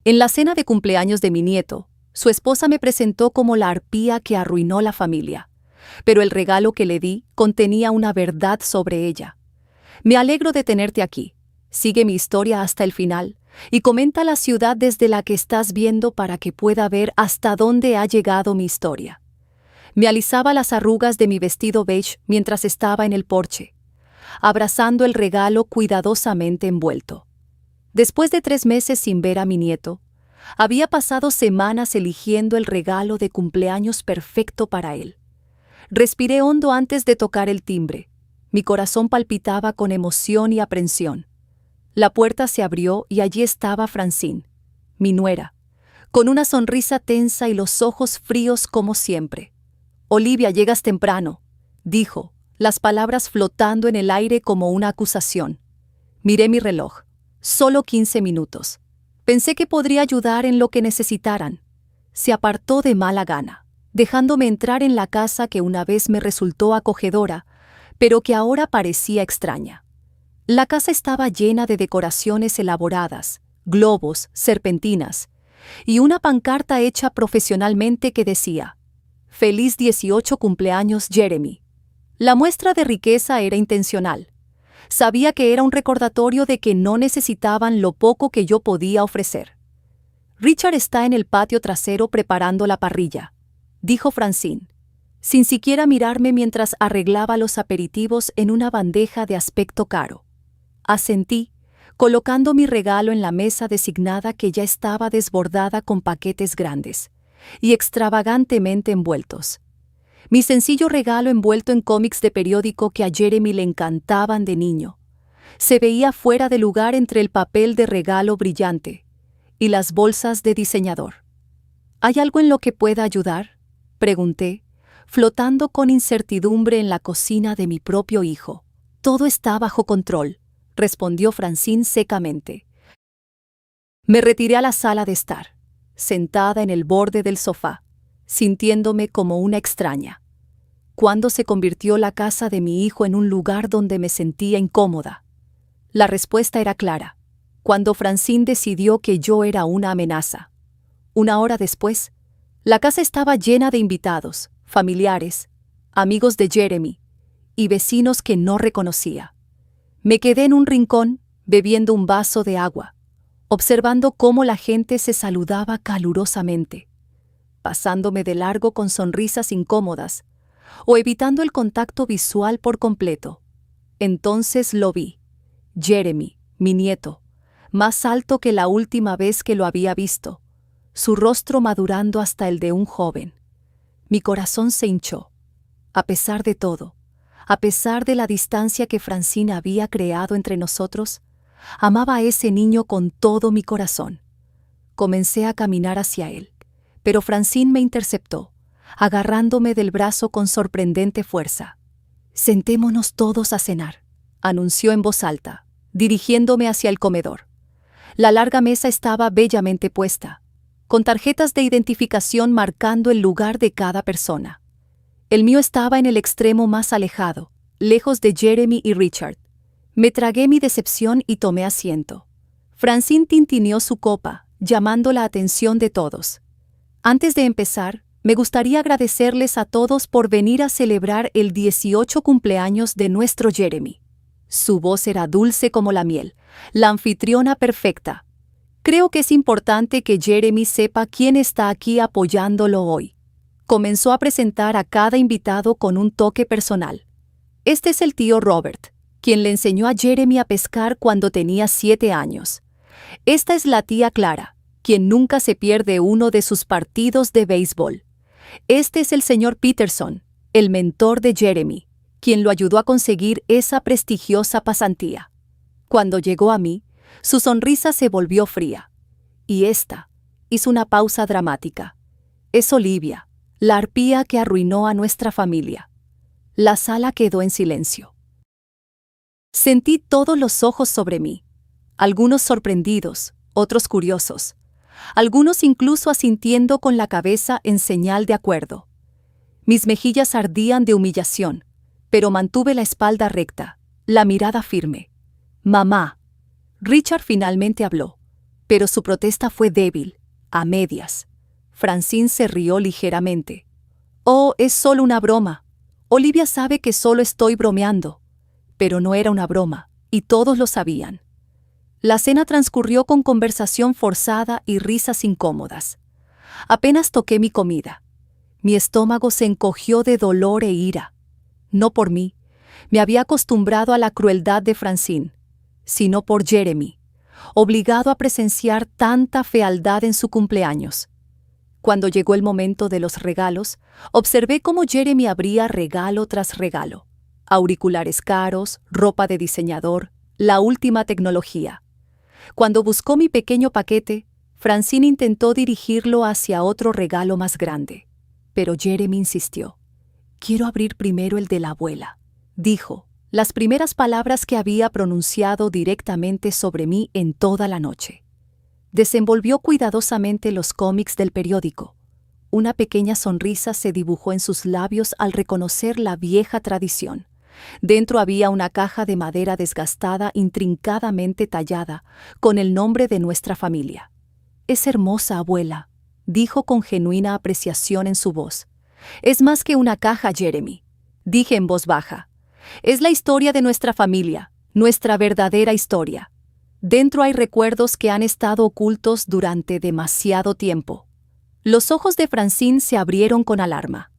En la cena de cumpleaños de mi nieto, su esposa me presentó como la arpía que arruinó la familia, pero el regalo que le di contenía una verdad sobre ella. Me alegro de tenerte aquí. Sigue mi historia hasta el final y comenta la ciudad desde la que estás viendo para que pueda ver hasta dónde ha llegado mi historia. Me alisaba las arrugas de mi vestido beige mientras estaba en el porche, abrazando el regalo cuidadosamente envuelto. Después de 3 meses sin ver a mi nieto, había pasado semanas eligiendo el regalo de cumpleaños perfecto para él. Respiré hondo antes de tocar el timbre. Mi corazón palpitaba con emoción y aprensión. La puerta se abrió y allí estaba Francine, mi nuera, con una sonrisa tensa y los ojos fríos como siempre. «Olivia, llegas temprano», dijo, las palabras flotando en el aire como una acusación. Miré mi reloj. Solo 15 minutos. Pensé que podría ayudar en lo que necesitaran. Se apartó de mala gana, dejándome entrar en la casa que una vez me resultó acogedora, pero que ahora parecía extraña. La casa estaba llena de decoraciones elaboradas, globos, serpentinas, y una pancarta hecha profesionalmente que decía: «Feliz 18 cumpleaños, Jeremy». La muestra de riqueza era intencional. Sabía que era un recordatorio de que no necesitaban lo poco que yo podía ofrecer. «Richard está en el patio trasero preparando la parrilla», dijo Francine, sin siquiera mirarme mientras arreglaba los aperitivos en una bandeja de aspecto caro. Asentí, colocando mi regalo en la mesa designada que ya estaba desbordada con paquetes grandes y extravagantemente envueltos. Mi sencillo regalo envuelto en cómics de periódico que a Jeremy le encantaban de niño. Se veía fuera de lugar entre el papel de regalo brillante y las bolsas de diseñador. «¿Hay algo en lo que pueda ayudar?», pregunté, flotando con incertidumbre en la cocina de mi propio hijo. «Todo está bajo control», respondió Francine secamente. Me retiré a la sala de estar, sentada en el borde del sofá, sintiéndome como una extraña. ¿Cuándo se convirtió la casa de mi hijo en un lugar donde me sentía incómoda? La respuesta era clara, cuando Francine decidió que yo era una amenaza. 1 hora después, la casa estaba llena de invitados, familiares, amigos de Jeremy y vecinos que no reconocía. Me quedé en un rincón, bebiendo un vaso de agua, observando cómo la gente se saludaba calurosamente, pasándome de largo con sonrisas incómodas o evitando el contacto visual por completo. Entonces lo vi. Jeremy, mi nieto, más alto que la última vez que lo había visto, su rostro madurando hasta el de un joven. Mi corazón se hinchó. A pesar de todo, a pesar de la distancia que Francine había creado entre nosotros, amaba a ese niño con todo mi corazón. Comencé a caminar hacia él, pero Francine me interceptó, agarrándome del brazo con sorprendente fuerza. «Sentémonos todos a cenar», anunció en voz alta, dirigiéndome hacia el comedor. La larga mesa estaba bellamente puesta, con tarjetas de identificación marcando el lugar de cada persona. El mío estaba en el extremo más alejado, lejos de Jeremy y Richard. Me tragué mi decepción y tomé asiento. Francine tintineó su copa, llamando la atención de todos. «Antes de empezar, me gustaría agradecerles a todos por venir a celebrar el 18 cumpleaños de nuestro Jeremy». Su voz era dulce como la miel, la anfitriona perfecta. «Creo que es importante que Jeremy sepa quién está aquí apoyándolo hoy». Comenzó a presentar a cada invitado con un toque personal. «Este es el tío Robert, quien le enseñó a Jeremy a pescar cuando tenía 7 años. Esta es la tía Clara, quien nunca se pierde uno de sus partidos de béisbol. Este es el señor Peterson, el mentor de Jeremy, quien lo ayudó a conseguir esa prestigiosa pasantía». Cuando llegó a mí, su sonrisa se volvió fría. «Y esta», hizo una pausa dramática, «es Olivia, la arpía que arruinó a nuestra familia». La sala quedó en silencio. Sentí todos los ojos sobre mí, algunos sorprendidos, otros curiosos, algunos incluso asintiendo con la cabeza en señal de acuerdo. Mis mejillas ardían de humillación, pero mantuve la espalda recta, la mirada firme. «Mamá». Richard finalmente habló. Pero su protesta fue débil, a medias. Francine se rió ligeramente. «Oh, es solo una broma. Olivia sabe que solo estoy bromeando». Pero no era una broma, y todos lo sabían. La cena transcurrió con conversación forzada y risas incómodas. Apenas toqué mi comida. Mi estómago se encogió de dolor e ira. No por mí. Me había acostumbrado a la crueldad de Francine, sino por Jeremy, obligado a presenciar tanta fealdad en su cumpleaños. Cuando llegó el momento de los regalos, observé cómo Jeremy abría regalo tras regalo. Auriculares caros, ropa de diseñador, la última tecnología. Cuando buscó mi pequeño paquete, Francine intentó dirigirlo hacia otro regalo más grande. Pero Jeremy insistió. «Quiero abrir primero el de la abuela», dijo, las primeras palabras que había pronunciado directamente sobre mí en toda la noche. Desenvolvió cuidadosamente los cómics del periódico. Una pequeña sonrisa se dibujó en sus labios al reconocer la vieja tradición. Dentro había una caja de madera desgastada, intrincadamente tallada, con el nombre de nuestra familia. «Es hermosa, abuela», dijo con genuina apreciación en su voz. «Es más que una caja, Jeremy», dije en voz baja. «Es la historia de nuestra familia, nuestra verdadera historia. Dentro hay recuerdos que han estado ocultos durante demasiado tiempo». Los ojos de Francine se abrieron con alarma.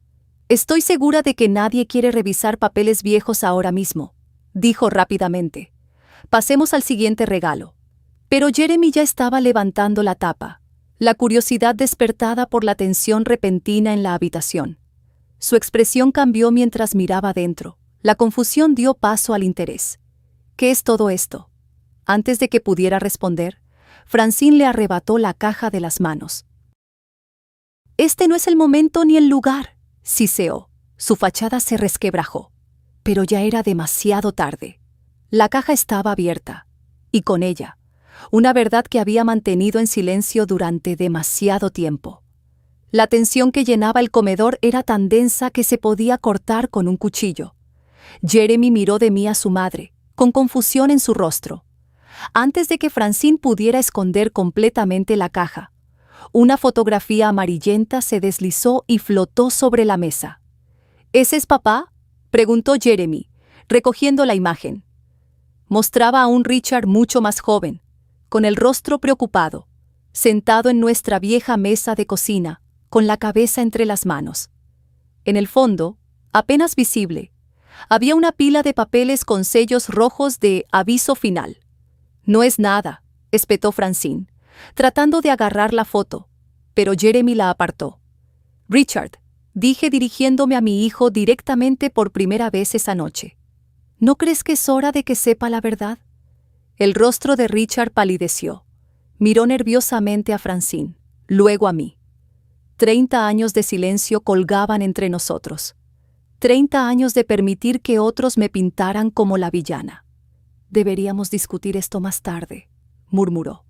«Estoy segura de que nadie quiere revisar papeles viejos ahora mismo», dijo rápidamente. «Pasemos al siguiente regalo». Pero Jeremy ya estaba levantando la tapa, la curiosidad despertada por la tensión repentina en la habitación. Su expresión cambió mientras miraba dentro. La confusión dio paso al interés. «¿Qué es todo esto?». Antes de que pudiera responder, Francine le arrebató la caja de las manos. «Este no es el momento ni el lugar», siseó. Su fachada se resquebrajó. Pero ya era demasiado tarde. La caja estaba abierta, y con ella, una verdad que había mantenido en silencio durante demasiado tiempo. La tensión que llenaba el comedor era tan densa que se podía cortar con un cuchillo. Jeremy miró de mí a su madre, con confusión en su rostro. Antes de que Francine pudiera esconder completamente la caja, una fotografía amarillenta se deslizó y flotó sobre la mesa. «¿Ese es papá?», preguntó Jeremy, recogiendo la imagen. Mostraba a un Richard mucho más joven, con el rostro preocupado, sentado en nuestra vieja mesa de cocina, con la cabeza entre las manos. En el fondo, apenas visible, había una pila de papeles con sellos rojos de aviso final. «No es nada», espetó Francine, tratando de agarrar la foto, pero Jeremy la apartó. «Richard», dije dirigiéndome a mi hijo directamente por primera vez esa noche, «¿no crees que es hora de que sepa la verdad?». El rostro de Richard palideció. Miró nerviosamente a Francine, luego a mí. 30 años de silencio colgaban entre nosotros. 30 años de permitir que otros me pintaran como la villana. «Deberíamos discutir esto más tarde», murmuró.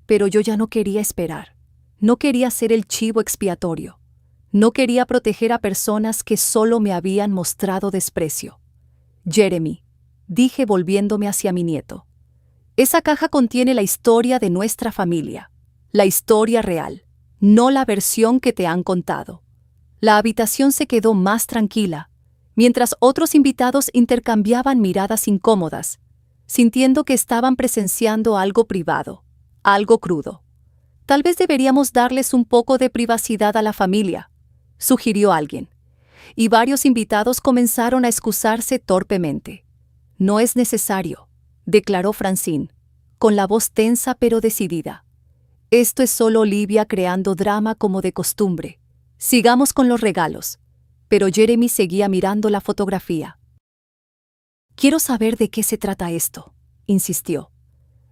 Pero yo ya no quería esperar. No quería ser el chivo expiatorio. No quería proteger a personas que solo me habían mostrado desprecio. «Jeremy», dije volviéndome hacia mi nieto, «esa caja contiene la historia de nuestra familia, la historia real, no la versión que te han contado». La habitación se quedó más tranquila, mientras otros invitados intercambiaban miradas incómodas, sintiendo que estaban presenciando algo privado, algo crudo. «Tal vez deberíamos darles un poco de privacidad a la familia», sugirió alguien, y varios invitados comenzaron a excusarse torpemente. «No es necesario», declaró Francine, con la voz tensa pero decidida. «Esto es solo Olivia creando drama como de costumbre. Sigamos con los regalos». Pero Jeremy seguía mirando la fotografía. «Quiero saber de qué se trata esto», insistió.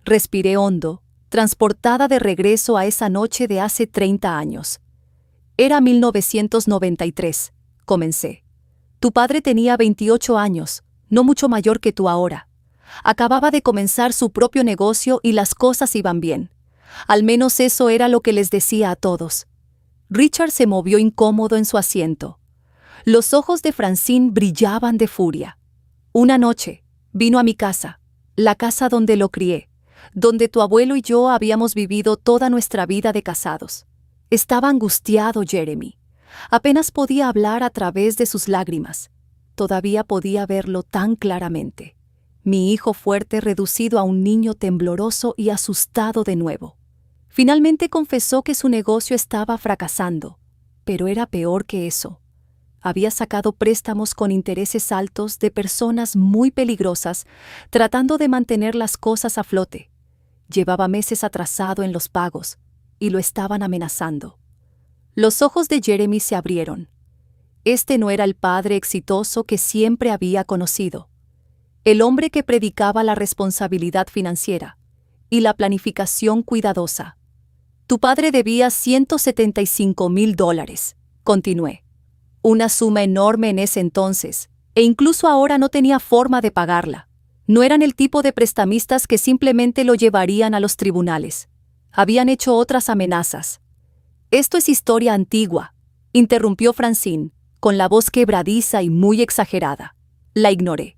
Respiré hondo, transportada de regreso a esa noche de hace 30 años. «Era 1993, comencé. Tu padre tenía 28 años, no mucho mayor que tú ahora. Acababa de comenzar su propio negocio y las cosas iban bien. Al menos eso era lo que les decía a todos». Richard se movió incómodo en su asiento. Los ojos de Francine brillaban de furia. «Una noche, vino a mi casa, la casa donde lo crié, donde tu abuelo y yo habíamos vivido toda nuestra vida de casados. Estaba angustiado Jeremy. Apenas podía hablar a través de sus lágrimas. Todavía podía verlo tan claramente. Mi hijo fuerte reducido a un niño tembloroso y asustado de nuevo. Finalmente confesó que su negocio estaba fracasando, pero era peor que eso. Había sacado préstamos con intereses altos de personas muy peligrosas, tratando de mantener las cosas a flote. Llevaba meses atrasado en los pagos, y lo estaban amenazando. Los ojos de Jeremy se abrieron. Este no era el padre exitoso que siempre había conocido. El hombre que predicaba la responsabilidad financiera y la planificación cuidadosa. Tu padre debía $175,000, continué. Una suma enorme en ese entonces, e incluso ahora no tenía forma de pagarla. No eran el tipo de prestamistas que simplemente lo llevarían a los tribunales. Habían hecho otras amenazas. Esto es historia antigua, interrumpió Francine, con la voz quebradiza y muy exagerada. La ignoré.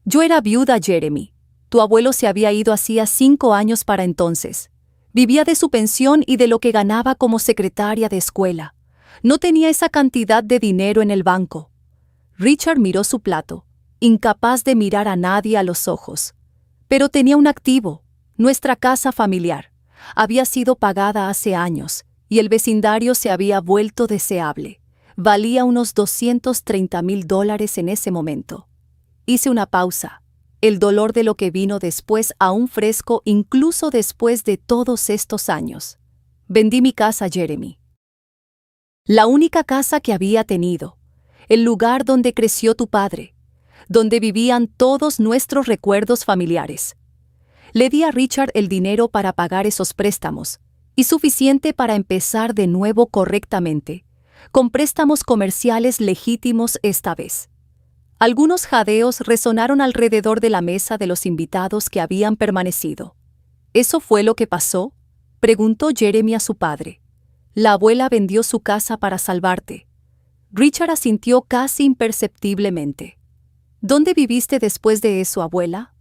Yo era viuda, Jeremy. Tu abuelo se había ido hacía 5 años para entonces. Vivía de su pensión y de lo que ganaba como secretaria de escuela. No tenía esa cantidad de dinero en el banco. Richard miró su plato, incapaz de mirar a nadie a los ojos. Pero tenía un activo, nuestra casa familiar. Había sido pagada hace años, y el vecindario se había vuelto deseable. Valía unos $230,000 en ese momento. Hice una pausa. El dolor de lo que vino después aún fresco incluso después de todos estos años. Vendí mi casa, Jeremy. La única casa que había tenido. El lugar donde creció tu padre. Donde vivían todos nuestros recuerdos familiares. Le di a Richard el dinero para pagar esos préstamos, y suficiente para empezar de nuevo correctamente, con préstamos comerciales legítimos esta vez. Algunos jadeos resonaron alrededor de la mesa de los invitados que habían permanecido. ¿Eso fue lo que pasó?, preguntó Jeremy a su padre. La abuela vendió su casa para salvarte. Richard asintió casi imperceptiblemente. ¿Dónde viviste después de eso, abuela?,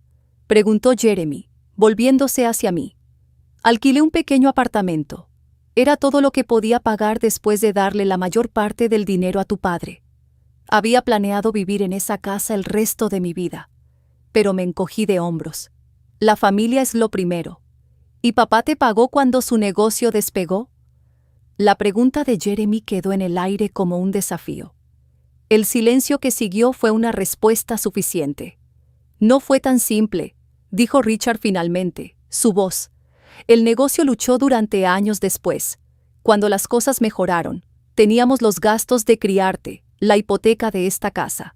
preguntó Jeremy, volviéndose hacia mí. Alquilé un pequeño apartamento. Era todo lo que podía pagar después de darle la mayor parte del dinero a tu padre. Había planeado vivir en esa casa el resto de mi vida, pero me encogí de hombros. La familia es lo primero. ¿Y papá te pagó cuando su negocio despegó? La pregunta de Jeremy quedó en el aire como un desafío. El silencio que siguió fue una respuesta suficiente. No fue tan simple, dijo Richard finalmente, su voz. El negocio luchó durante años después. Cuando las cosas mejoraron, teníamos los gastos de criarte, la hipoteca de esta casa.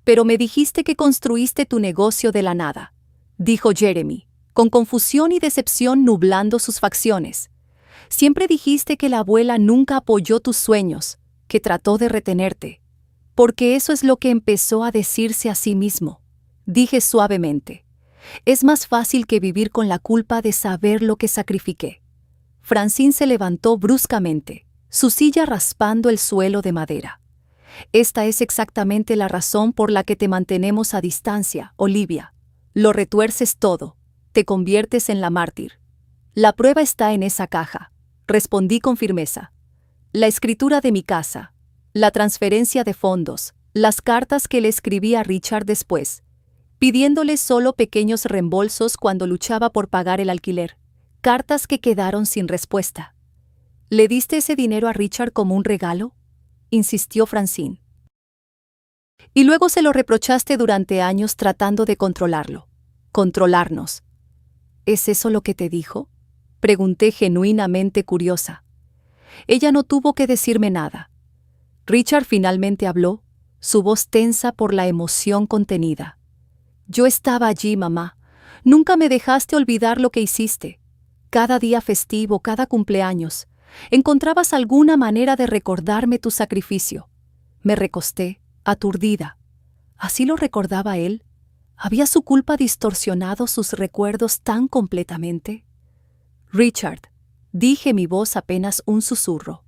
Pero me dijiste que construiste tu negocio de la nada, dijo Jeremy, con confusión y decepción nublando sus facciones. Siempre dijiste que la abuela nunca apoyó tus sueños, que trató de retenerte. Porque eso es lo que empezó a decirse a sí mismo, dije suavemente. Es más fácil que vivir con la culpa de saber lo que sacrifiqué. Francine se levantó bruscamente, su silla raspando el suelo de madera. Esta es exactamente la razón por la que te mantenemos a distancia, Olivia. Lo retuerces todo, te conviertes en la mártir. La prueba está en esa caja, respondí con firmeza. La escritura de mi casa, la transferencia de fondos, las cartas que le escribí a Richard después, pidiéndole solo pequeños reembolsos cuando luchaba por pagar el alquiler, cartas que quedaron sin respuesta. ¿Le diste ese dinero a Richard como un regalo?, insistió Francine. Y luego se lo reprochaste durante años tratando de controlarlo, controlarnos. ¿Es eso lo que te dijo?, pregunté genuinamente curiosa. Ella no tuvo que decirme nada. Richard finalmente habló, su voz tensa por la emoción contenida. Yo estaba allí, mamá. Nunca me dejaste olvidar lo que hiciste. Cada día festivo, cada cumpleaños, encontrabas alguna manera de recordarme tu sacrificio. Me recosté, aturdida. ¿Así lo recordaba él? ¿Había su culpa distorsionado sus recuerdos tan completamente? Richard, dije, mi voz apenas un susurro.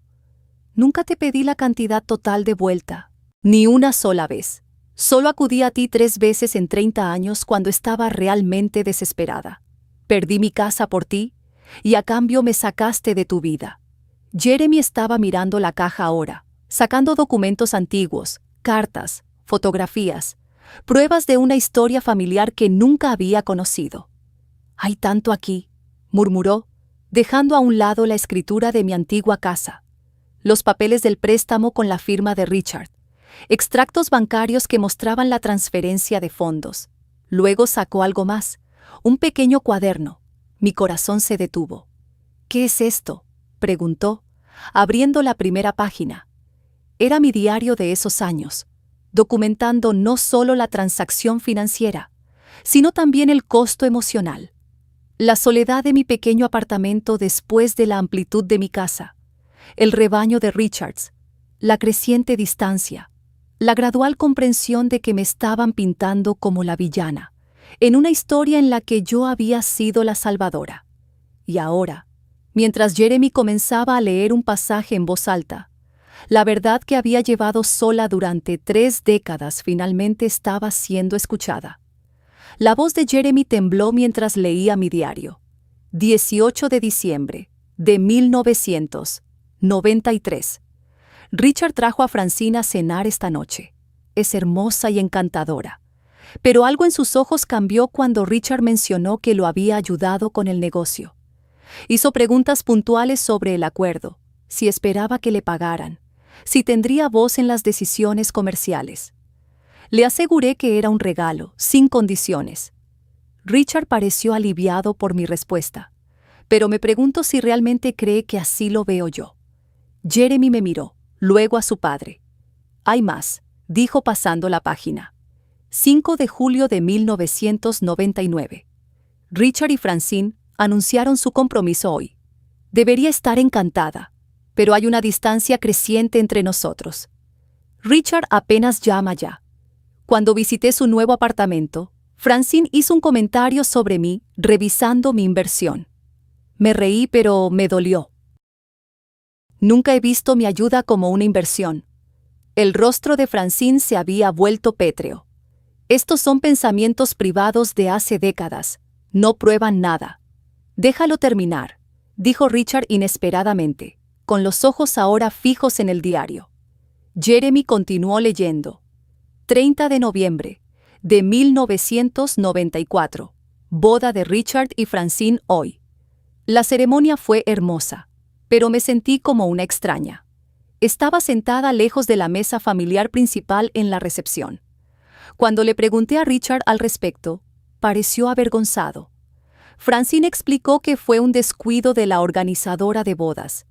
Nunca te pedí la cantidad total de vuelta, ni una sola vez. Solo acudí a ti 3 veces en 30 años cuando estaba realmente desesperada. Perdí mi casa por ti, y a cambio me sacaste de tu vida. Jeremy estaba mirando la caja ahora, sacando documentos antiguos, cartas, fotografías, pruebas de una historia familiar que nunca había conocido. «Hay tanto aquí», murmuró, dejando a un lado la escritura de mi antigua casa, los papeles del préstamo con la firma de Richard, extractos bancarios que mostraban la transferencia de fondos. Luego sacó algo más, un pequeño cuaderno. Mi corazón se detuvo. «¿Qué es esto?», preguntó, abriendo la primera página. Era mi diario de esos años, documentando no solo la transacción financiera, sino también el costo emocional. La soledad de mi pequeño apartamento después de la amplitud de mi casa, el rebaño de Richards, la creciente distancia, la gradual comprensión de que me estaban pintando como la villana, en una historia en la que yo había sido la salvadora. Y ahora, mientras Jeremy comenzaba a leer un pasaje en voz alta, la verdad que había llevado sola durante 3 décadas finalmente estaba siendo escuchada. La voz de Jeremy tembló mientras leía mi diario. 18 de diciembre de 1993. Richard trajo a Francine a cenar esta noche. Es hermosa y encantadora. Pero algo en sus ojos cambió cuando Richard mencionó que lo había ayudado con el negocio. Hizo preguntas puntuales sobre el acuerdo, si esperaba que le pagaran, si tendría voz en las decisiones comerciales. Le aseguré que era un regalo, sin condiciones. Richard pareció aliviado por mi respuesta, pero me pregunto si realmente cree que así lo veo yo. Jeremy me miró, luego a su padre. «Hay más», dijo pasando la página. 5 de julio de 1999. Richard y Francine anunciaron su compromiso hoy. Debería estar encantada, pero hay una distancia creciente entre nosotros. Richard apenas llama ya. Cuando visité su nuevo apartamento, Francine hizo un comentario sobre mí revisando mi inversión. Me reí, pero me dolió. Nunca he visto mi ayuda como una inversión. El rostro de Francine se había vuelto pétreo. Estos son pensamientos privados de hace décadas. No prueban nada. Déjalo terminar, dijo Richard inesperadamente, con los ojos ahora fijos en el diario. Jeremy continuó leyendo. 30 de noviembre de 1994. Boda de Richard y Francine hoy. La ceremonia fue hermosa, pero me sentí como una extraña. Estaba sentada lejos de la mesa familiar principal en la recepción. Cuando le pregunté a Richard al respecto, pareció avergonzado. Francine explicó que fue un descuido de la organizadora de bodas,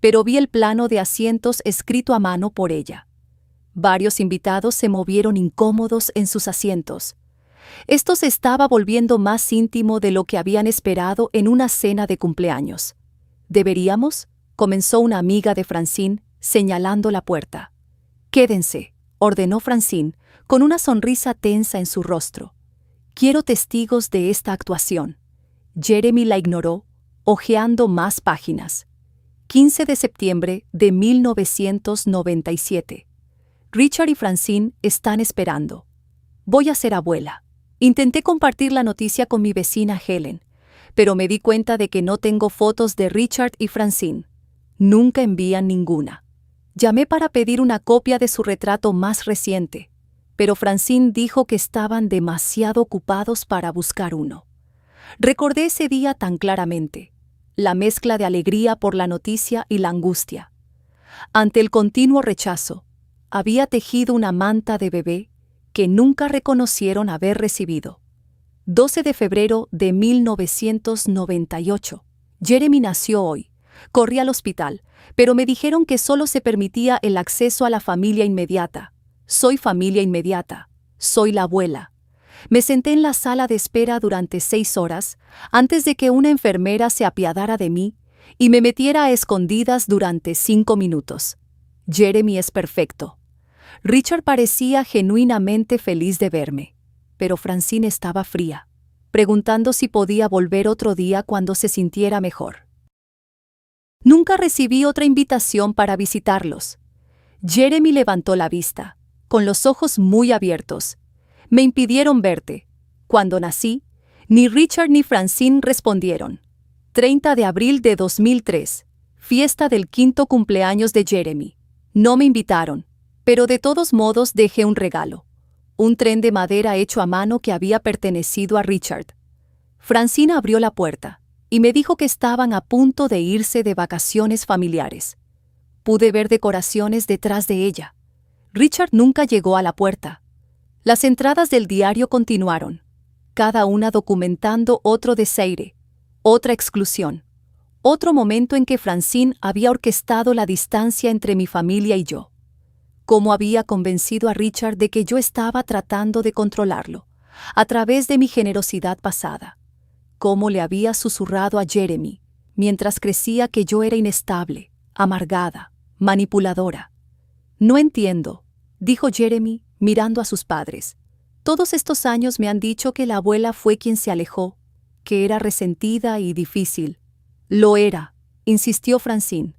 pero vi el plano de asientos escrito a mano por ella. Varios invitados se movieron incómodos en sus asientos. Esto se estaba volviendo más íntimo de lo que habían esperado en una cena de cumpleaños. «¿Deberíamos?», comenzó una amiga de Francine, señalando la puerta. «Quédense», ordenó Francine, con una sonrisa tensa en su rostro. «Quiero testigos de esta actuación». Jeremy la ignoró, hojeando más páginas. 15 de septiembre de 1997. Richard y Francine están esperando. Voy a ser abuela. Intenté compartir la noticia con mi vecina Helen, pero me di cuenta de que no tengo fotos de Richard y Francine. Nunca envían ninguna. Llamé para pedir una copia de su retrato más reciente, pero Francine dijo que estaban demasiado ocupados para buscar uno. Recordé ese día tan claramente, la mezcla de alegría por la noticia y la angustia. Ante el continuo rechazo, había tejido una manta de bebé que nunca reconocieron haber recibido. 12 de febrero de 1998. Jeremy nació hoy. Corrí al hospital, pero me dijeron que solo se permitía el acceso a la familia inmediata. Soy familia inmediata. Soy la abuela. Me senté en la sala de espera durante 6 horas antes de que una enfermera se apiadara de mí y me metiera a escondidas durante 5 minutos. Jeremy es perfecto. Richard parecía genuinamente feliz de verme, pero Francine estaba fría, preguntando si podía volver otro día cuando se sintiera mejor. Nunca recibí otra invitación para visitarlos. Jeremy levantó la vista, con los ojos muy abiertos. Me impidieron verte. Cuando nací, Ni Richard ni Francine respondieron. 30 de abril de 2003. Fiesta del 5º cumpleaños de Jeremy. No me invitaron, pero de todos modos dejé un regalo. Un tren de madera hecho a mano que había pertenecido a Richard. Francine abrió la puerta y me dijo que estaban a punto de irse de vacaciones familiares. Pude ver decoraciones detrás de ella. Richard nunca llegó a la puerta. Las entradas del diario continuaron, cada una documentando otro desaire, otra exclusión, otro momento en que Francine había orquestado la distancia entre mi familia y yo. Cómo había convencido a Richard de que yo estaba tratando de controlarlo, a través de mi generosidad pasada. Cómo le había susurrado a Jeremy, mientras crecía, que yo era inestable, amargada, manipuladora. No entiendo, dijo Jeremy, mirando a sus padres. Todos estos años me han dicho que la abuela fue quien se alejó, que era resentida y difícil. Lo era, insistió Francine.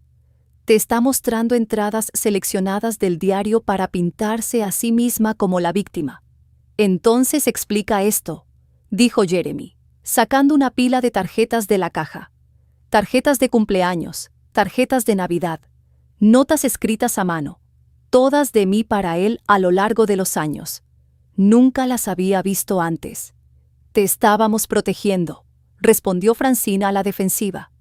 Te está mostrando entradas seleccionadas del diario para pintarse a sí misma como la víctima. Entonces explica esto, dijo Jeremy, sacando una pila de tarjetas de la caja. Tarjetas de cumpleaños, tarjetas de Navidad, notas escritas a mano, todas de mí para él a lo largo de los años. Nunca las había visto antes. Te estábamos protegiendo, respondió Francine a la defensiva.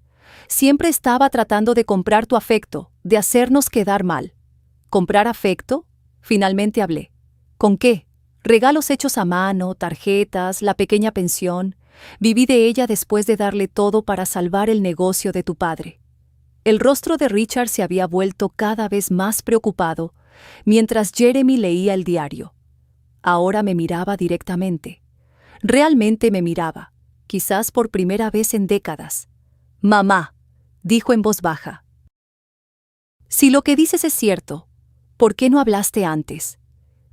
Siempre estaba tratando de comprar tu afecto, de hacernos quedar mal. ¿Comprar afecto? Finalmente hablé. ¿Con qué? Regalos hechos a mano, tarjetas, la pequeña pensión. Viví de ella después de darle todo para salvar el negocio de tu padre. El rostro de Richard se había vuelto cada vez más preocupado, mientras Jeremy leía el diario. Ahora me miraba directamente. Realmente me miraba, quizás por primera vez en décadas. Mamá, dijo en voz baja. Si lo que dices es cierto, ¿por qué no hablaste antes?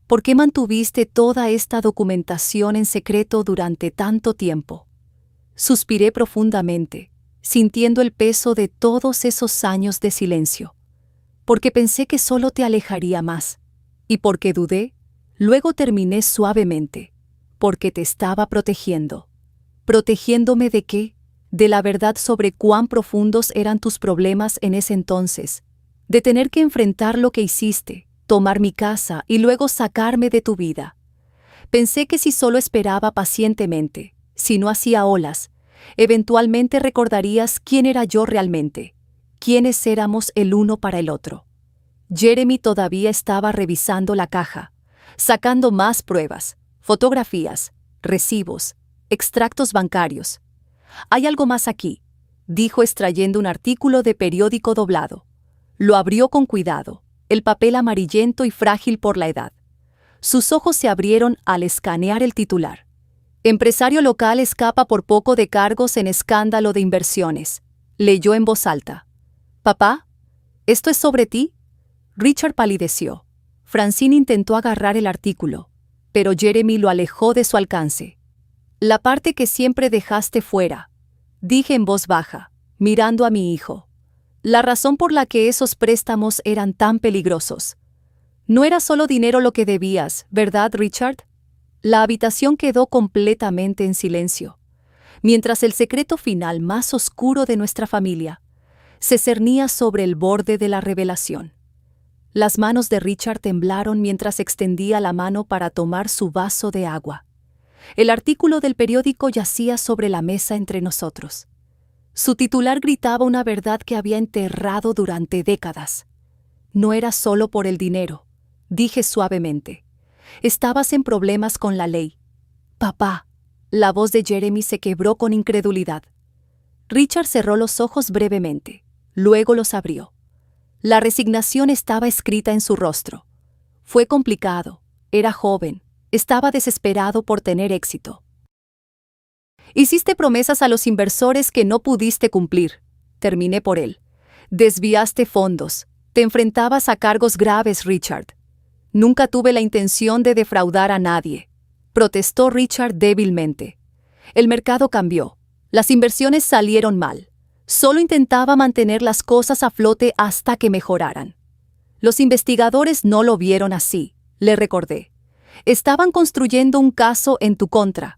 ¿Por qué mantuviste toda esta documentación en secreto durante tanto tiempo? Suspiré profundamente, sintiendo el peso de todos esos años de silencio. Porque pensé que solo te alejaría más. Y porque dudé, luego terminé suavemente. Porque te estaba protegiendo. ¿Protegiéndome de qué? De la verdad sobre cuán profundos eran tus problemas en ese entonces. De tener que enfrentar lo que hiciste, tomar mi casa y luego sacarme de tu vida. Pensé que si solo esperaba pacientemente, si no hacía olas, eventualmente recordarías quién era yo realmente, quiénes éramos el uno para el otro. Jeremy todavía estaba revisando la caja, sacando más pruebas, fotografías, recibos, extractos bancarios. Hay algo más aquí, dijo extrayendo un artículo de periódico doblado. Lo abrió con cuidado, el papel amarillento y frágil por la edad. Sus ojos se abrieron al escanear el titular. Empresario local escapa por poco de cargos en escándalo de inversiones. Leyó en voz alta. ¿Papá? ¿Esto es sobre ti? Richard palideció. Francine intentó agarrar el artículo, pero Jeremy lo alejó de su alcance. La parte que siempre dejaste fuera, dije en voz baja, mirando a mi hijo. La razón por la que esos préstamos eran tan peligrosos. No era solo dinero lo que debías, ¿verdad, Richard? La habitación quedó completamente en silencio, mientras el secreto final más oscuro de nuestra familia se cernía sobre el borde de la revelación. Las manos de Richard temblaron mientras extendía la mano para tomar su vaso de agua. El artículo del periódico yacía sobre la mesa entre nosotros. Su titular gritaba una verdad que había enterrado durante décadas. No era solo por el dinero, dije suavemente. Estabas en problemas con la ley. Papá, la voz de Jeremy se quebró con incredulidad. Richard cerró los ojos brevemente, luego los abrió. La resignación estaba escrita en su rostro. Fue complicado, era joven, estaba desesperado por tener éxito. Hiciste promesas a los inversores que no pudiste cumplir. Terminé por él. Desviaste fondos. Te enfrentabas a cargos graves, Richard. Nunca tuve la intención de defraudar a nadie. Protestó Richard débilmente. El mercado cambió. Las inversiones salieron mal. Solo intentaba mantener las cosas a flote hasta que mejoraran. Los investigadores no lo vieron así, le recordé. Estaban construyendo un caso en tu contra.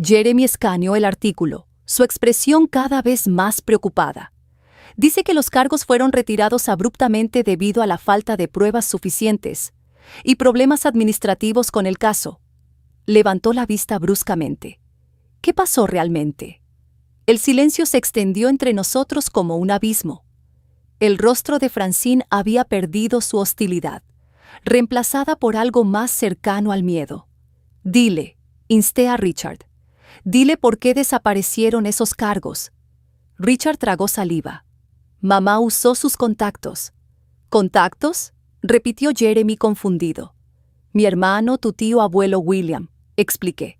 Jeremy escaneó el artículo, su expresión cada vez más preocupada. Dice que los cargos fueron retirados abruptamente debido a la falta de pruebas suficientes y problemas administrativos con el caso. Levantó la vista bruscamente. ¿Qué pasó realmente? El silencio se extendió entre nosotros como un abismo. El rostro de Francine había perdido su hostilidad, reemplazada por algo más cercano al miedo. Dile, insté a Richard. Dile por qué desaparecieron esos cargos. Richard tragó saliva. Mamá usó sus contactos. ¿Contactos?, repitió Jeremy confundido. Mi hermano, tu tío abuelo William, expliqué.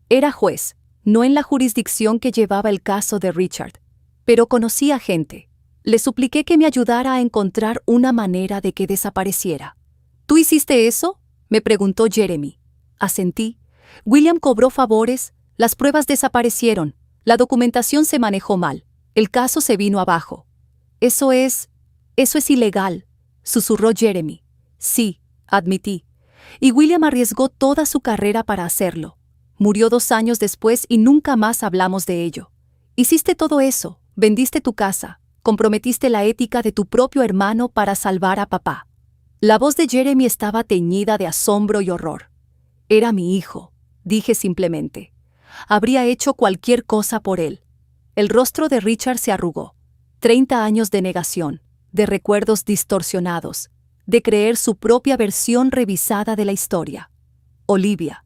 Era juez, no en la jurisdicción que llevaba el caso de Richard, pero conocía gente. Le supliqué que me ayudara a encontrar una manera de que desapareciera. ¿Tú hiciste eso?, me preguntó Jeremy. Asentí. William cobró favores, las pruebas desaparecieron, la documentación se manejó mal, el caso se vino abajo. Eso es ilegal, susurró Jeremy. Sí, admití. Y William arriesgó toda su carrera para hacerlo. Murió 2 años después y nunca más hablamos de ello. Hiciste todo eso, vendiste tu casa, comprometiste la ética de tu propio hermano para salvar a papá. La voz de Jeremy estaba teñida de asombro y horror. Era mi hijo, dije simplemente. Habría hecho cualquier cosa por él. El rostro de Richard se arrugó. 30 años de negación, de recuerdos distorsionados, de creer su propia versión revisada de la historia. Olivia.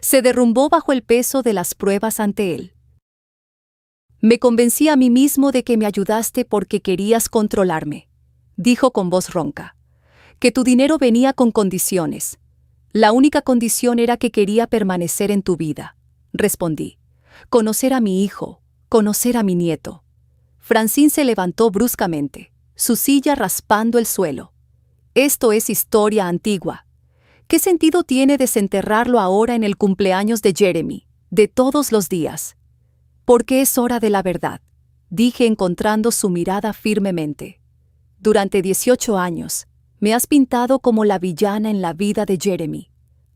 Se derrumbó bajo el peso de las pruebas ante él. Me convencí a mí mismo de que me ayudaste porque querías controlarme, dijo con voz ronca. Que tu dinero venía con condiciones. La única condición era que quería permanecer en tu vida, respondí. Conocer a mi hijo, conocer a mi nieto. Francine se levantó bruscamente, su silla raspando el suelo. Esto es historia antigua. ¿Qué sentido tiene desenterrarlo ahora en el cumpleaños de Jeremy, de todos los días? Porque es hora de la verdad, dije encontrando su mirada firmemente. Durante 18 años, me has pintado como la villana en la vida de Jeremy.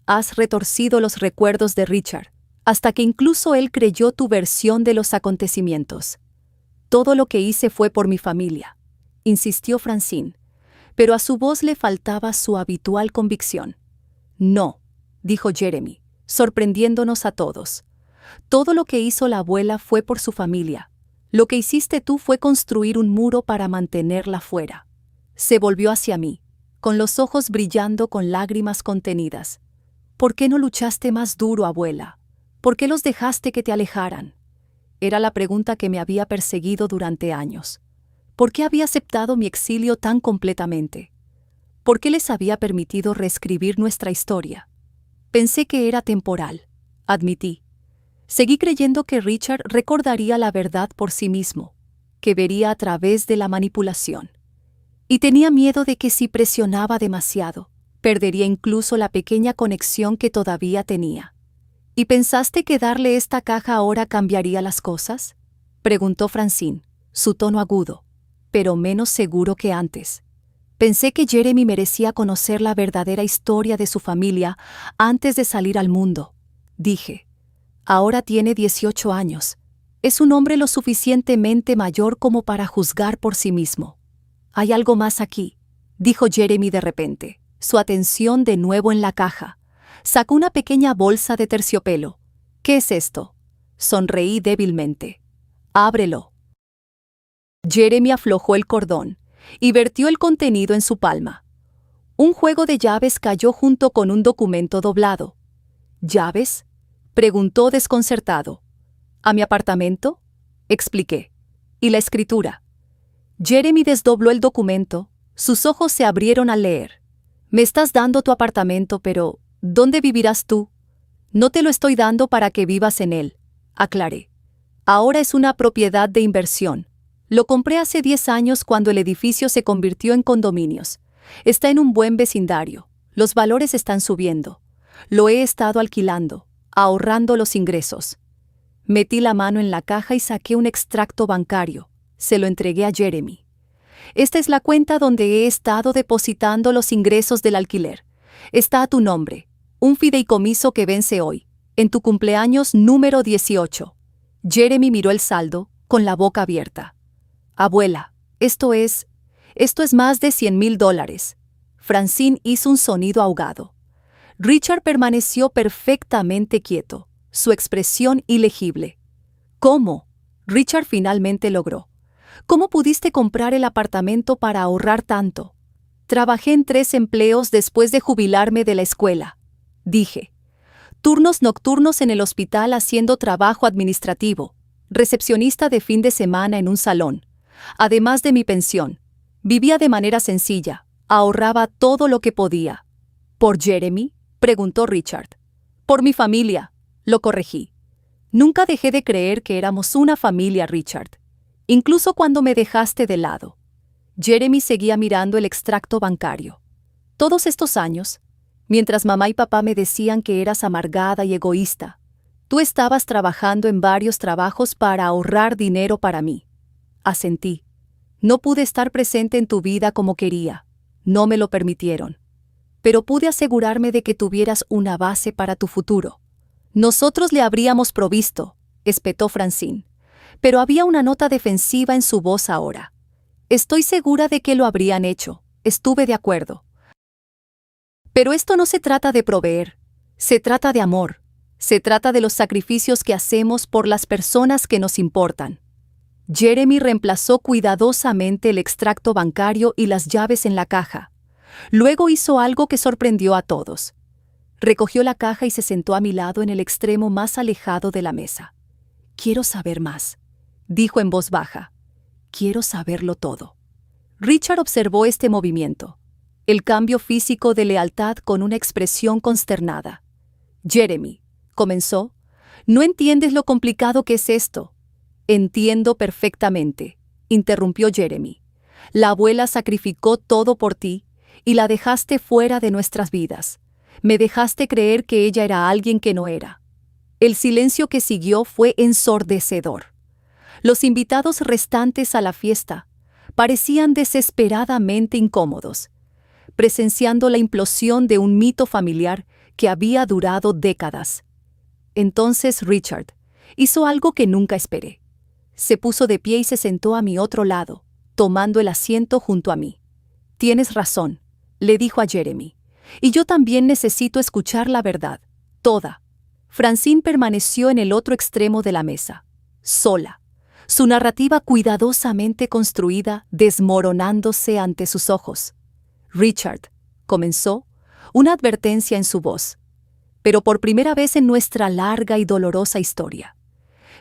Has retorcido los recuerdos de Richard, hasta que incluso él creyó tu versión de los acontecimientos. Todo lo que hice fue por mi familia, insistió Francine, pero a su voz le faltaba su habitual convicción. No, dijo Jeremy, sorprendiéndonos a todos. Todo lo que hizo la abuela fue por su familia. Lo que hiciste tú fue construir un muro para mantenerla fuera. Se volvió hacia mí, con los ojos brillando con lágrimas contenidas. ¿Por qué no luchaste más duro, abuela? ¿Por qué los dejaste que te alejaran? Era la pregunta que me había perseguido durante años. ¿Por qué había aceptado mi exilio tan completamente? ¿Por qué les había permitido reescribir nuestra historia? Pensé que era temporal, admití. Seguí creyendo que Richard recordaría la verdad por sí mismo, que vería a través de la manipulación. Y tenía miedo de que si presionaba demasiado, perdería incluso la pequeña conexión que todavía tenía. ¿Y pensaste que darle esta caja ahora cambiaría las cosas?, preguntó Francine, su tono agudo, pero menos seguro que antes. Pensé que Jeremy merecía conocer la verdadera historia de su familia antes de salir al mundo, dije. Ahora tiene 18 años. Es un hombre lo suficientemente mayor como para juzgar por sí mismo. Hay algo más aquí, dijo Jeremy de repente, su atención de nuevo en la caja. Sacó una pequeña bolsa de terciopelo. ¿Qué es esto? Sonreí débilmente. Ábrelo. Jeremy aflojó el cordón y vertió el contenido en su palma. Un juego de llaves cayó junto con un documento doblado. ¿Llaves?, preguntó desconcertado. ¿A mi apartamento?, expliqué. ¿Y la escritura? Jeremy desdobló el documento, sus ojos se abrieron al leer. Me estás dando tu apartamento, pero ¿dónde vivirás tú? No te lo estoy dando para que vivas en él, aclaré. Ahora es una propiedad de inversión. Lo compré hace 10 años cuando el edificio se convirtió en condominios. Está en un buen vecindario. Los valores están subiendo. Lo he estado alquilando, ahorrando los ingresos. Metí la mano en la caja y saqué un extracto bancario. Se lo entregué a Jeremy. Esta es la cuenta donde he estado depositando los ingresos del alquiler. Está a tu nombre. Un fideicomiso que vence hoy. En tu cumpleaños número 18. Jeremy miró el saldo, con la boca abierta. Abuela, esto es más de $100,000. Francine hizo un sonido ahogado. Richard permaneció perfectamente quieto, su expresión ilegible. ¿Cómo? Richard finalmente logró. ¿Cómo pudiste comprar el apartamento para ahorrar tanto? Trabajé en 3 empleos después de jubilarme de la escuela, dije. Turnos nocturnos en el hospital haciendo trabajo administrativo, recepcionista de fin de semana en un salón. Además de mi pensión, vivía de manera sencilla, ahorraba todo lo que podía. ¿Por Jeremy?, preguntó Richard. Por mi familia, lo corregí. Nunca dejé de creer que éramos una familia, Richard, incluso cuando me dejaste de lado. Jeremy seguía mirando el extracto bancario. Todos estos años, mientras mamá y papá me decían que eras amargada y egoísta, tú estabas trabajando en varios trabajos para ahorrar dinero para mí. Asentí. No pude estar presente en tu vida como quería. No me lo permitieron. Pero pude asegurarme de que tuvieras una base para tu futuro. Nosotros le habríamos provisto, espetó Francine, pero había una nota defensiva en su voz ahora. Estoy segura de que lo habrían hecho. Estuve de acuerdo. Pero esto no se trata de proveer, se trata de amor, se trata de los sacrificios que hacemos por las personas que nos importan. Jeremy reemplazó cuidadosamente el extracto bancario y las llaves en la caja. Luego hizo algo que sorprendió a todos. Recogió la caja y se sentó a mi lado en el extremo más alejado de la mesa. Quiero saber más, dijo en voz baja. Quiero saberlo todo. Richard observó este movimiento. El cambio físico de lealtad con una expresión consternada. Jeremy, comenzó, no entiendes lo complicado que es esto. Entiendo perfectamente, interrumpió Jeremy. La abuela sacrificó todo por ti y la dejaste fuera de nuestras vidas. Me dejaste creer que ella era alguien que no era. El silencio que siguió fue ensordecedor. Los invitados restantes a la fiesta parecían desesperadamente incómodos, presenciando la implosión de un mito familiar que había durado décadas. Entonces Richard hizo algo que nunca esperé. Se puso de pie y se sentó a mi otro lado, tomando el asiento junto a mí. Tienes razón, le dijo a Jeremy, y yo también necesito escuchar la verdad, toda. Francine permaneció en el otro extremo de la mesa, sola, su narrativa cuidadosamente construida desmoronándose ante sus ojos. Richard, comenzó, una advertencia en su voz. Pero por primera vez en nuestra larga y dolorosa historia,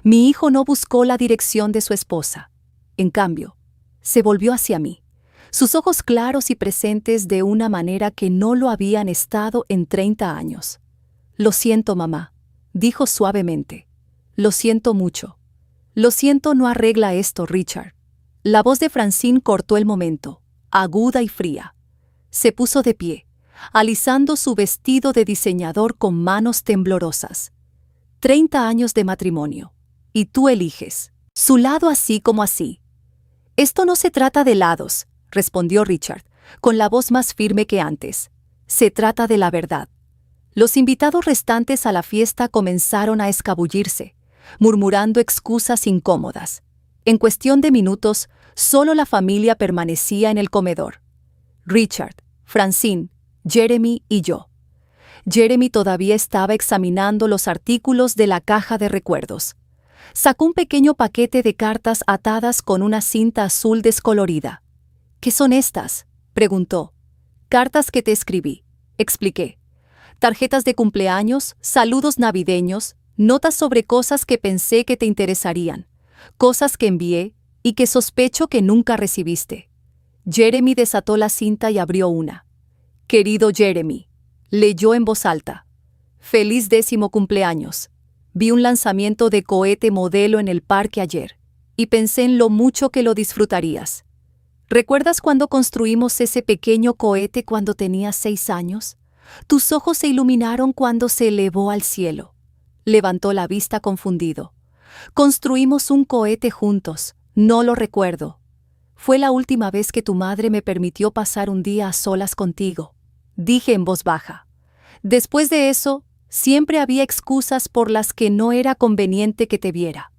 mi hijo no buscó la dirección de su esposa. En cambio, se volvió hacia mí, sus ojos claros y presentes de una manera que no lo habían estado en 30 años. Lo siento, mamá, dijo suavemente. Lo siento mucho. Lo siento no arregla esto, Richard. La voz de Francine cortó el momento, aguda y fría. Se puso de pie, alisando su vestido de diseñador con manos temblorosas. 30 años de matrimonio, y tú eliges, su lado así como así. Esto no se trata de lados, respondió Richard, con la voz más firme que antes. Se trata de la verdad. Los invitados restantes a la fiesta comenzaron a escabullirse, murmurando excusas incómodas. En cuestión de minutos, solo la familia permanecía en el comedor. Richard, Francine, Jeremy y yo. Jeremy todavía estaba examinando los artículos de la caja de recuerdos. Sacó un pequeño paquete de cartas atadas con una cinta azul descolorida. ¿Qué son estas?, preguntó. Cartas que te escribí, expliqué. Tarjetas de cumpleaños, saludos navideños, notas sobre cosas que pensé que te interesarían, cosas que envié y que sospecho que nunca recibiste. Jeremy desató la cinta y abrió una. Querido Jeremy, leyó en voz alta. Feliz 10º cumpleaños. Vi un lanzamiento de cohete modelo en el parque ayer y pensé en lo mucho que lo disfrutarías. ¿Recuerdas cuando construimos ese pequeño cohete cuando tenías 6 años? Tus ojos se iluminaron cuando se elevó al cielo. Levantó la vista confundido. Construimos un cohete juntos. No lo recuerdo. Fue la última vez que tu madre me permitió pasar un día a solas contigo, dije en voz baja. Después de eso, Siempre había excusas por las que no era conveniente que te viera.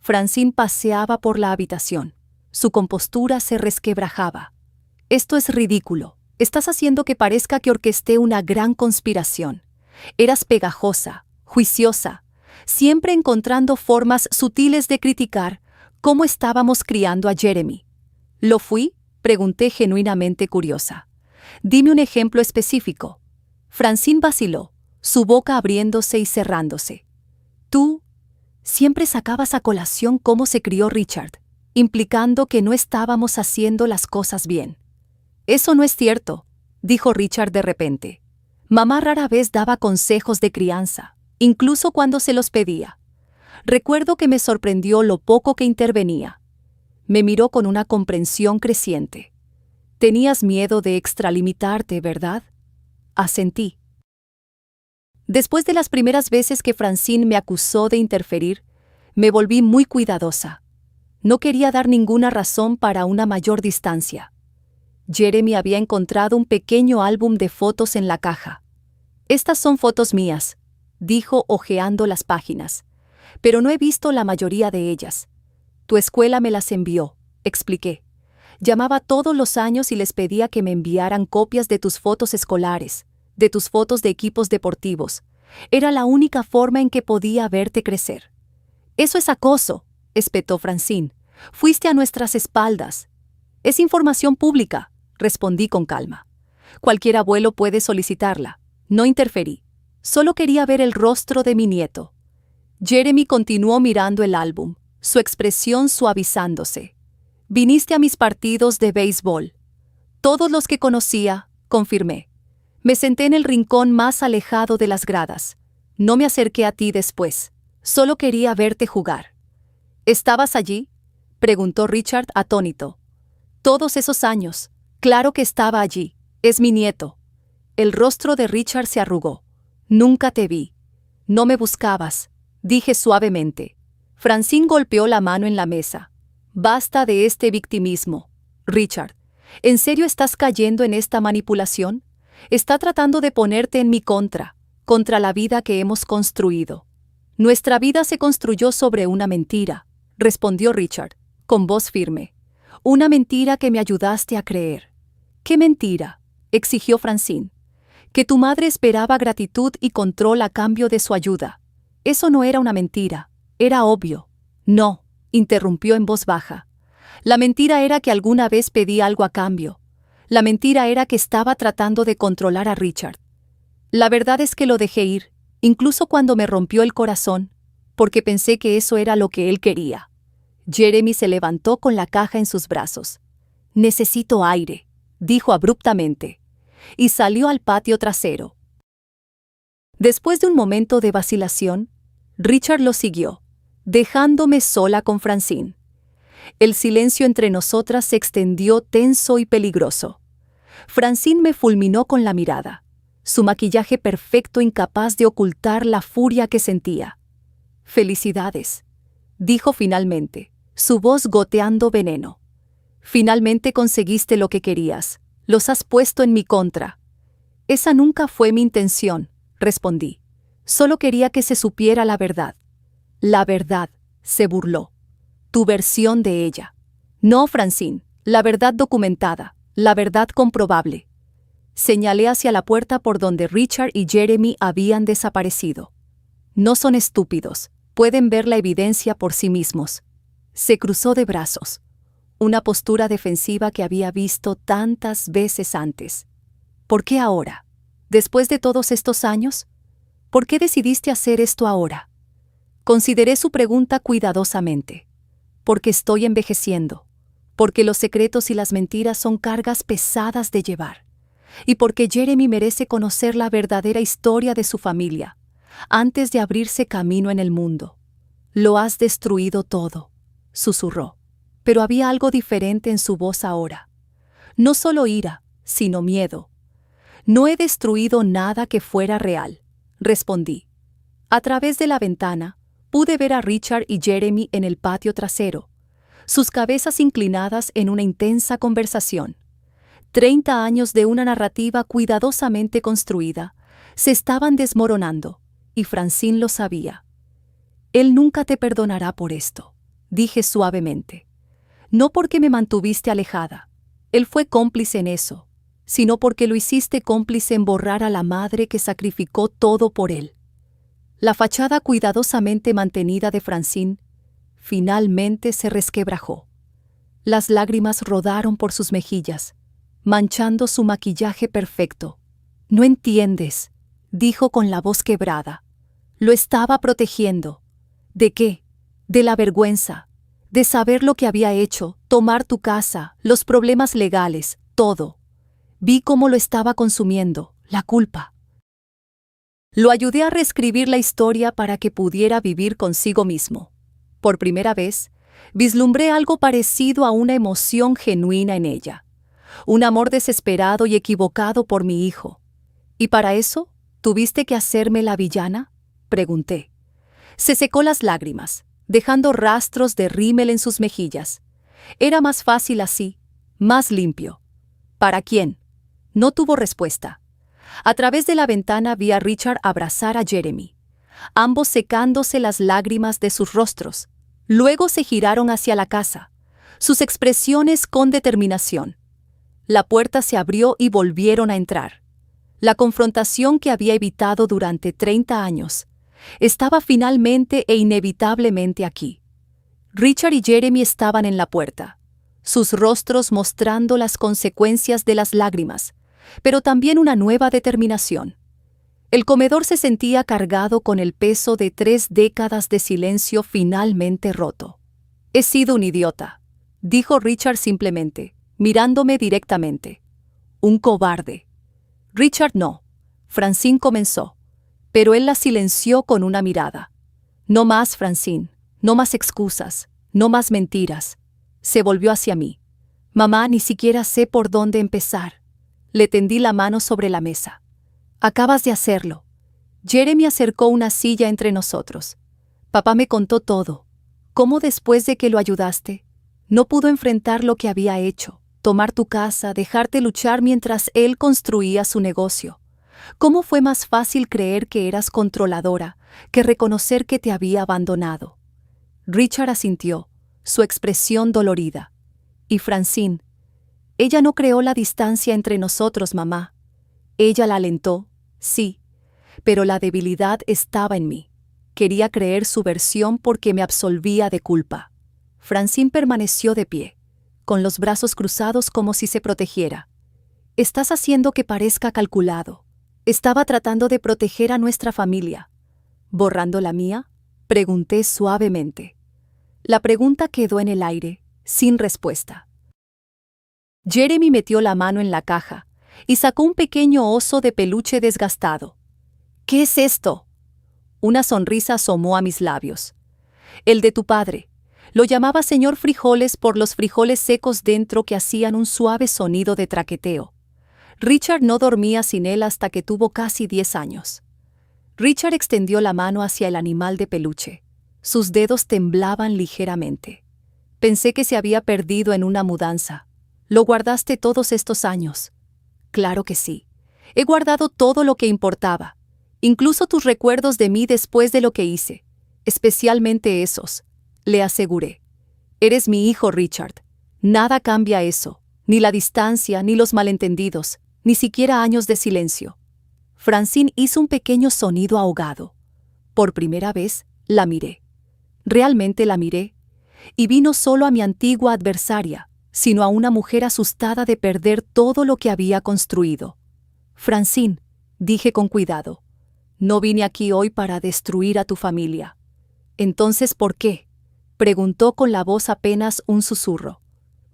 Francine paseaba por la habitación. Su compostura se resquebrajaba. Esto es ridículo. Estás haciendo que parezca que orquesté una gran conspiración. Eras pegajosa, juiciosa, siempre encontrando formas sutiles de criticar cómo estábamos criando a Jeremy. ¿Lo fui?, pregunté genuinamente curiosa. Dime un ejemplo específico. Francine vaciló, su boca abriéndose y cerrándose. Tú siempre sacabas a colación cómo se crió Richard, implicando que no estábamos haciendo las cosas bien. Eso no es cierto, dijo Richard de repente. Mamá rara vez daba consejos de crianza, incluso cuando se los pedía. Recuerdo que me sorprendió lo poco que intervenía. Me miró con una comprensión creciente. Tenías miedo de extralimitarte, ¿verdad? Asentí. Después de las primeras veces que Francine me acusó de interferir, me volví muy cuidadosa. No quería dar ninguna razón para una mayor distancia. Jeremy había encontrado un pequeño álbum de fotos en la caja. Estas son fotos mías, dijo hojeando las páginas, pero no he visto la mayoría de ellas. Tu escuela me las envió, expliqué. Llamaba todos los años y les pedía que me enviaran copias de tus fotos escolares, de tus fotos de equipos deportivos. Era la única forma en que podía verte crecer. Eso es acoso, espetó Francine. Fuiste a nuestras espaldas. Es información pública, respondí con calma. Cualquier abuelo puede solicitarla. No interferí. Solo quería ver el rostro de mi nieto. Jeremy continuó mirando el álbum, su expresión suavizándose. Viniste a mis partidos de béisbol. Todos los que conocía, confirmé. Me senté en el rincón más alejado de las gradas. No me acerqué a ti después. Solo quería verte jugar. ¿Estabas allí?, preguntó Richard atónito. Todos esos años. Claro que estaba allí. Es mi nieto. El rostro de Richard se arrugó. Nunca te vi. No me buscabas, dije suavemente. Francine golpeó la mano en la mesa. Basta de este victimismo. Richard, ¿en serio estás cayendo en esta manipulación? Está tratando de ponerte en mi contra la vida que hemos construido. Nuestra vida se construyó sobre una mentira, respondió Richard, con voz firme. Una mentira que me ayudaste a creer. ¿Qué mentira?, exigió Francine. Que tu madre esperaba gratitud y control a cambio de su ayuda. Eso no era una mentira, era obvio. No, interrumpió en voz baja. La mentira era que alguna vez pedí algo a cambio. La mentira era que estaba tratando de controlar a Richard. La verdad es que lo dejé ir, incluso cuando me rompió el corazón, porque pensé que eso era lo que él quería. Jeremy se levantó con la caja en sus brazos. Necesito aire, dijo abruptamente, y salió al patio trasero. Después de un momento de vacilación, Richard lo siguió, dejándome sola con Francine. El silencio entre nosotras se extendió tenso y peligroso. Francine me fulminó con la mirada, su maquillaje perfecto incapaz de ocultar la furia que sentía. «Felicidades», dijo finalmente, su voz goteando veneno. «Finalmente conseguiste lo que querías. Los has puesto en mi contra». «Esa nunca fue mi intención», respondí. «Solo quería que se supiera la verdad». «La verdad», se burló. «Tu versión de ella». «No, Francine, la verdad documentada, la verdad comprobable». Señalé hacia la puerta por donde Richard y Jeremy habían desaparecido. «No son estúpidos, pueden ver la evidencia por sí mismos». Se cruzó de brazos, una postura defensiva que había visto tantas veces antes. ¿Por qué ahora? ¿Después de todos estos años? ¿Por qué decidiste hacer esto ahora? Consideré su pregunta cuidadosamente. Porque estoy envejeciendo, porque los secretos y las mentiras son cargas pesadas de llevar, y porque Jeremy merece conocer la verdadera historia de su familia, antes de abrirse camino en el mundo. Lo has destruido todo, susurró, pero había algo diferente en su voz ahora. No solo ira, sino miedo. No he destruido nada que fuera real, respondí. A través de la ventana, pude ver a Richard y Jeremy en el patio trasero, sus cabezas inclinadas en una intensa conversación. 30 años de una narrativa cuidadosamente construida se estaban desmoronando, y Francine lo sabía. Él nunca te perdonará por esto, dije suavemente. No porque me mantuviste alejada, él fue cómplice en eso, sino porque lo hiciste cómplice en borrar a la madre que sacrificó todo por él. La fachada cuidadosamente mantenida de Francine finalmente se resquebrajó. Las lágrimas rodaron por sus mejillas, manchando su maquillaje perfecto. No entiendes, dijo con la voz quebrada. Lo estaba protegiendo. ¿De qué? De la vergüenza, de saber lo que había hecho, tomar tu casa, los problemas legales, todo. Vi cómo lo estaba consumiendo, la culpa. Lo ayudé a reescribir la historia para que pudiera vivir consigo mismo. Por primera vez, vislumbré algo parecido a una emoción genuina en ella. Un amor desesperado y equivocado por mi hijo. ¿Y para eso, tuviste que hacerme la villana?, pregunté. Se secó las lágrimas, dejando rastros de rímel en sus mejillas. Era más fácil así, más limpio. ¿Para quién? No tuvo respuesta. A través de la ventana vi a Richard abrazar a Jeremy, ambos secándose las lágrimas de sus rostros. Luego se giraron hacia la casa, sus expresiones con determinación. La puerta se abrió y volvieron a entrar. La confrontación que había evitado durante 30 años estaba finalmente e inevitablemente aquí. Richard y Jeremy estaban en la puerta, sus rostros mostrando las consecuencias de las lágrimas, pero también una nueva determinación. El comedor se sentía cargado con el peso de 3 décadas de silencio finalmente roto. He sido un idiota, dijo Richard simplemente, mirándome directamente. Un cobarde. Richard no. Francine comenzó, pero él la silenció con una mirada. No más, Francine, no más excusas, no más mentiras. Se volvió hacia mí. Mamá, ni siquiera sé por dónde empezar. Le tendí la mano sobre la mesa. Acabas de hacerlo. Jeremy acercó una silla entre nosotros. Papá me contó todo. Cómo después de que lo ayudaste, no pudo enfrentar lo que había hecho, tomar tu casa, dejarte luchar mientras él construía su negocio. Cómo fue más fácil creer que eras controladora que reconocer que te había abandonado. Richard asintió, su expresión dolorida. Y Francine, ella no creó la distancia entre nosotros, mamá. Ella la alentó, sí, pero la debilidad estaba en mí. Quería creer su versión porque me absolvía de culpa. Francine permaneció de pie, con los brazos cruzados como si se protegiera. Estás haciendo que parezca calculado. Estaba tratando de proteger a nuestra familia. ¿Borrando la mía?, pregunté suavemente. La pregunta quedó en el aire, sin respuesta. Jeremy metió la mano en la caja y sacó un pequeño oso de peluche desgastado. ¿Qué es esto? Una sonrisa asomó a mis labios. El de tu padre. Lo llamaba señor Frijoles por los frijoles secos dentro que hacían un suave sonido de traqueteo. Richard no dormía sin él hasta que tuvo casi 10 años. Richard extendió la mano hacia el animal de peluche. Sus dedos temblaban ligeramente. Pensé que se había perdido en una mudanza. ¿Lo guardaste todos estos años? Claro que sí. He guardado todo lo que importaba, incluso tus recuerdos de mí después de lo que hice, especialmente esos, le aseguré. Eres mi hijo, Richard. Nada cambia eso, ni la distancia, ni los malentendidos, ni siquiera años de silencio. Francine hizo un pequeño sonido ahogado. Por primera vez, la miré. Realmente la miré, y vi no solo a mi antigua adversaria, sino a una mujer asustada de perder todo lo que había construido. Francine, dije con cuidado, no vine aquí hoy para destruir a tu familia. Entonces, ¿por qué?, preguntó con la voz apenas un susurro.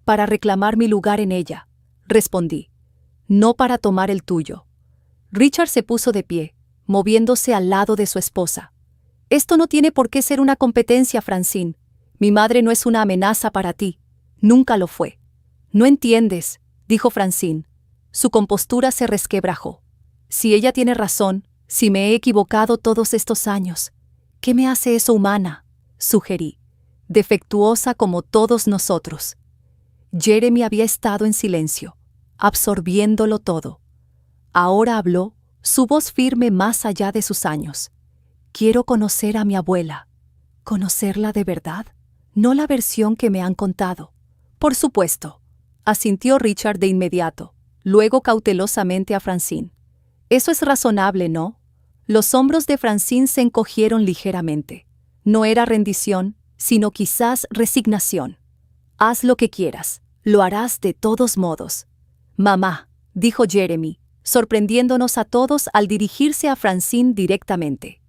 Para reclamar mi lugar en ella, respondí, no para tomar el tuyo. Richard se puso de pie, moviéndose al lado de su esposa. Esto no tiene por qué ser una competencia, Francine. Mi madre no es una amenaza para ti. Nunca lo fue. No entiendes, dijo Francine. Su compostura se resquebrajó. Si ella tiene razón, si me he equivocado todos estos años, ¿qué me hace eso humana?, sugerí. Defectuosa como todos nosotros. Jeremy había estado en silencio, absorbiéndolo todo. Ahora habló, su voz firme más allá de sus años. Quiero conocer a mi abuela. ¿Conocerla de verdad? No la versión que me han contado. Por supuesto, asintió Richard de inmediato, luego cautelosamente a Francine. Eso es razonable, ¿no? Los hombros de Francine se encogieron ligeramente. No era rendición, sino quizás resignación. Haz lo que quieras, lo harás de todos modos. Mamá, dijo Jeremy, sorprendiéndonos a todos al dirigirse a Francine directamente.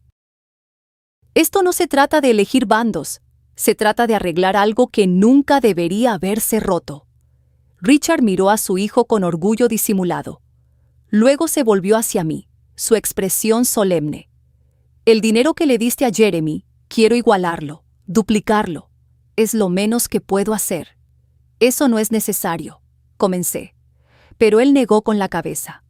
Esto no se trata de elegir bandos, se trata de arreglar algo que nunca debería haberse roto. Richard miró a su hijo con orgullo disimulado. Luego se volvió hacia mí, su expresión solemne. El dinero que le diste a Jeremy, quiero igualarlo, duplicarlo. Es lo menos que puedo hacer. Eso no es necesario, comencé. Pero él negó con la cabeza.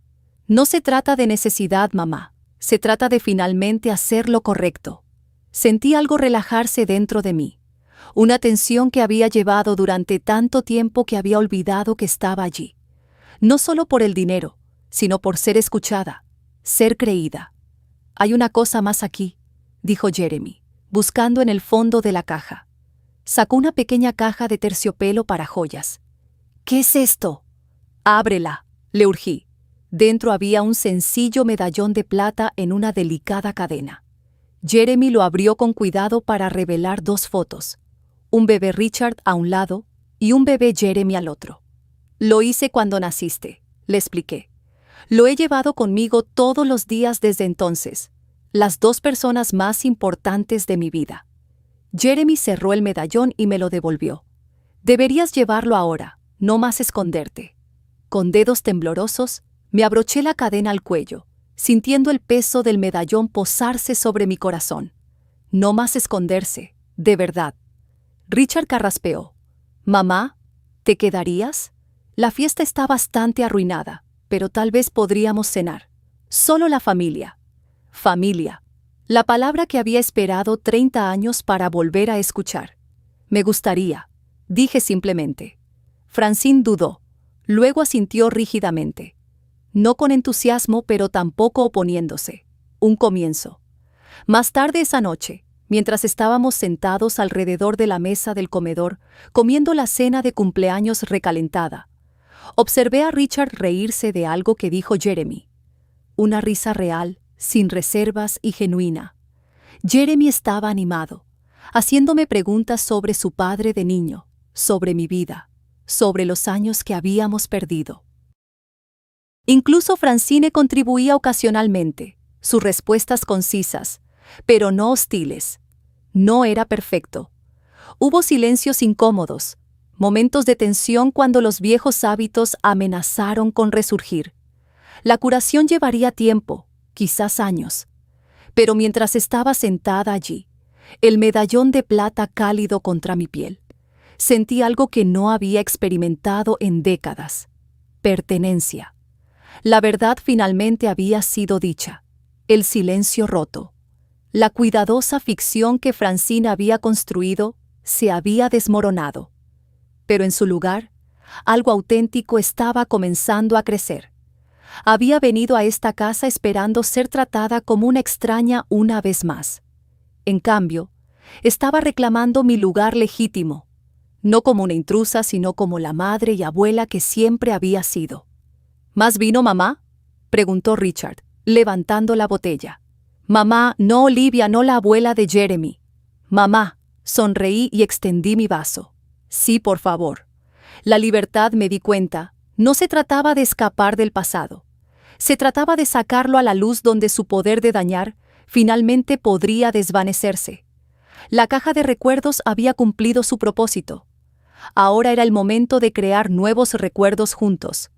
No se trata de necesidad, mamá. Se trata de finalmente hacer lo correcto. Sentí algo relajarse dentro de mí. Una tensión que había llevado durante tanto tiempo que había olvidado que estaba allí. No solo por el dinero, sino por ser escuchada, ser creída. Hay una cosa más aquí, dijo Jeremy, buscando en el fondo de la caja. Sacó una pequeña caja de terciopelo para joyas. ¿Qué es esto? Ábrela, le urgí. Dentro había un sencillo medallón de plata en una delicada cadena. Jeremy lo abrió con cuidado para revelar dos fotos. Un bebé Richard a un lado y un bebé Jeremy al otro. Lo hice cuando naciste, le expliqué. Lo he llevado conmigo todos los días desde entonces, las dos personas más importantes de mi vida. Jeremy cerró el medallón y me lo devolvió. Deberías llevarlo ahora, no más esconderte. Con dedos temblorosos, me abroché la cadena al cuello, sintiendo el peso del medallón posarse sobre mi corazón. No más esconderse, de verdad. Richard carraspeó. «Mamá, ¿te quedarías? La fiesta está bastante arruinada, pero tal vez podríamos cenar. Solo la familia». Familia. La palabra que había esperado 30 años para volver a escuchar. «Me gustaría», dije simplemente. Francine dudó. Luego asintió rígidamente. No con entusiasmo, pero tampoco oponiéndose. Un comienzo. Más tarde esa noche, mientras estábamos sentados alrededor de la mesa del comedor, comiendo la cena de cumpleaños recalentada, observé a Richard reírse de algo que dijo Jeremy. Una risa real, sin reservas y genuina. Jeremy estaba animado, haciéndome preguntas sobre su padre de niño, sobre mi vida, sobre los años que habíamos perdido. Incluso Francine contribuía ocasionalmente, sus respuestas concisas, pero no hostiles. No era perfecto. Hubo silencios incómodos, momentos de tensión cuando los viejos hábitos amenazaron con resurgir. La curación llevaría tiempo, quizás años. Pero mientras estaba sentada allí, el medallón de plata cálido contra mi piel, sentí algo que no había experimentado en décadas: pertenencia. La verdad finalmente había sido dicha. El silencio roto. La cuidadosa ficción que Francine había construido se había desmoronado. Pero en su lugar, algo auténtico estaba comenzando a crecer. Había venido a esta casa esperando ser tratada como una extraña una vez más. En cambio, estaba reclamando mi lugar legítimo, no como una intrusa, sino como la madre y abuela que siempre había sido. ¿Más vino, mamá?, preguntó Richard, levantando la botella. Mamá, no Olivia, no la abuela de Jeremy. Mamá, sonreí y extendí mi vaso. Sí, por favor. La libertad, me di cuenta, no se trataba de escapar del pasado. Se trataba de sacarlo a la luz donde su poder de dañar finalmente podría desvanecerse. La caja de recuerdos había cumplido su propósito. Ahora era el momento de crear nuevos recuerdos juntos.